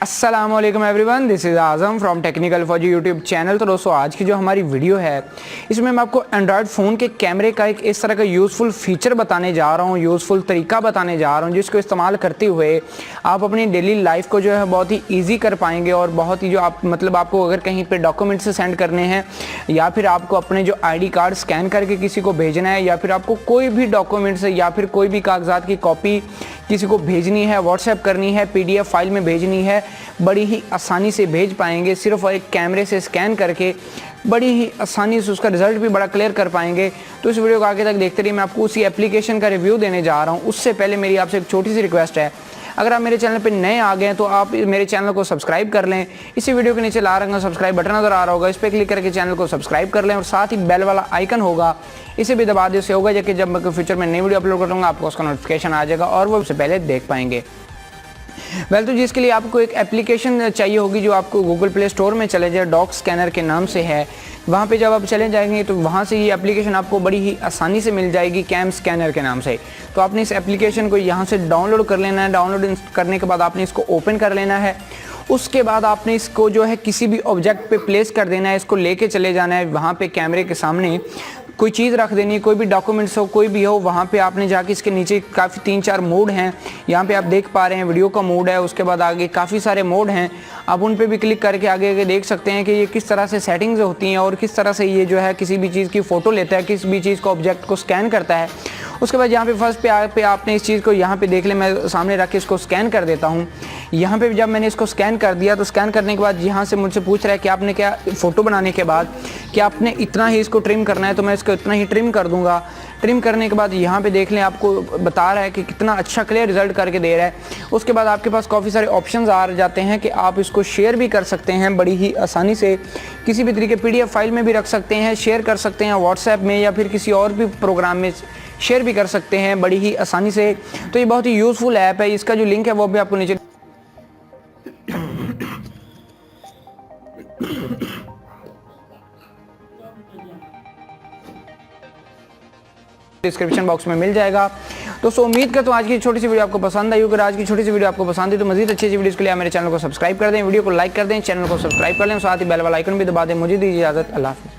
अस्सलाम वालेकुम everyone, this is Azam from technical फौजी यूट्यूब चैनल। तो दोस्तों आज की जो हमारी वीडियो है इसमें मैं आपको एंड्रॉयड फ़ोन के कैमरे का एक इस तरह का यूज़फुल फ़ीचर बताने जा रहा हूँ, यूज़फुल तरीका बताने जा रहा हूँ जिसको इस्तेमाल करते हुए आप अपनी डेली लाइफ को जो है बहुत ही ईजी कर पाएंगे और बहुत ही जो आप आपको अगर कहीं पर डॉक्यूमेंट्स सेंड करने हैं या फिर आपको अपने जो ID कार्ड स्कैन करके किसी को भेजना है या फिर आपको कोई भी डॉक्यूमेंट्स या फिर कोई भी कागजात की कॉपी किसी को भेजनी है, व्हाट्सएप करनी है, PDF फाइल में भेजनी है, बड़ी ही आसानी से भेज पाएंगे। सिर्फ एक कैमरे से स्कैन करके बड़ी ही आसानी से उसका रिज़ल्ट भी बड़ा क्लियर कर पाएंगे। तो इस वीडियो को आगे तक देखते रहिए। मैं आपको उसी एप्लीकेशन का रिव्यू देने जा रहा हूँ। उससे पहले मेरी आपसे एक छोटी सी रिक्वेस्ट है, अगर आप मेरे चैनल पर नए आ गए हैं तो आप मेरे चैनल को सब्सक्राइब कर लें। इसी वीडियो के नीचे लाल रंग का सब्सक्राइब बटन नज़र आ रहा होगा, इस पर क्लिक करके चैनल को सब्सक्राइब कर लें और साथ ही बेल वाला आइकन होगा इसे भी दबा दें। उससे होगा कि जब मैं फ्यूचर में नई वीडियो अपलोड करूँगा आपको उसका नोटिफिकेशन आ जाएगा और वो उससे पहले देख पाएंगे। तो जिसके लिए आपको एक एप्लीकेशन चाहिए होगी जो आपको गूगल प्ले स्टोर में चले जाए, डॉक स्कैनर के नाम से है। वहाँ पे जब आप चले जाएंगे तो वहाँ से ये एप्लीकेशन आपको बड़ी ही आसानी से मिल जाएगी, कैम स्कैनर के नाम से। तो आपने इस एप्लीकेशन को यहाँ से डाउनलोड कर लेना है। डाउनलोड करने के बाद आपने इसको ओपन कर लेना है। उसके बाद आपने इसको जो है किसी भी ऑब्जेक्ट पे प्लेस कर देना है, इसको लेके चले जाना है वहाँ पे कैमरे के सामने। कोई चीज़ रख देनी है, कोई भी डॉक्यूमेंट्स हो, कोई भी हो, वहाँ पे आपने जाके इसके नीचे काफ़ी 3-4 मोड हैं। यहाँ पे आप देख पा रहे हैं वीडियो का मोड है, उसके बाद आगे काफ़ी सारे मोड हैं। आप उन पे भी क्लिक करके आगे देख सकते हैं कि ये किस तरह से सेटिंग्स होती हैं और किस तरह से ये जो है किसी भी चीज़ की फ़ोटो लेता है, किसी भी चीज़ को ऑब्जेक्ट को स्कैन करता है। उसके बाद यहाँ पे फर्स्ट पे आपने इस चीज़ को यहाँ पे देख लें, मैं सामने रख के इसको स्कैन कर देता हूँ। यहाँ पे जब मैंने इसको स्कैन कर दिया तो स्कैन करने के बाद यहाँ से मुझसे पूछ रहा है कि आपने क्या फ़ोटो बनाने के बाद कि आपने इतना ही इसको ट्रिम करना है, तो मैं इसको इतना ही ट्रिम कर दूँगा। ट्रिम करने के बाद यहाँ पे देख लें, आपको बता रहा है कि कितना अच्छा क्लियर रिजल्ट करके दे रहा है। उसके बाद आपके पास काफ़ी सारे ऑप्शंस आ जाते हैं कि आप इसको शेयर भी कर सकते हैं बड़ी ही आसानी से, किसी भी तरीके PDF फाइल में भी रख सकते हैं, शेयर कर सकते हैं व्हाट्सएप में या फिर किसी और भी प्रोग्राम में शेयर भी कर सकते हैं बड़ी ही आसानी से। तो ये बहुत ही यूज़फुल ऐप है। इसका जो लिंक है वो भी आपको नीचे डिस्क्रिप्शन बॉक्स में मिल जाएगा। दोस्तों उम्मीद करता हूँ आज की छोटी सी वीडियो आपको पसंद आई। अगर आज की छोटी सी वीडियो आपको पसंद है तो मजीद अच्छी वीडियोस के लिए मेरे चैनल को सब्सक्राइब कर दें, वीडियो को लाइक कर दें, चैनल को सब्सक्राइब कर लें, साथ ही बेल वाला आइकन भी दबा दें। मुझे दीजिए इजाज़त, अल्लाह हाफ़िज़।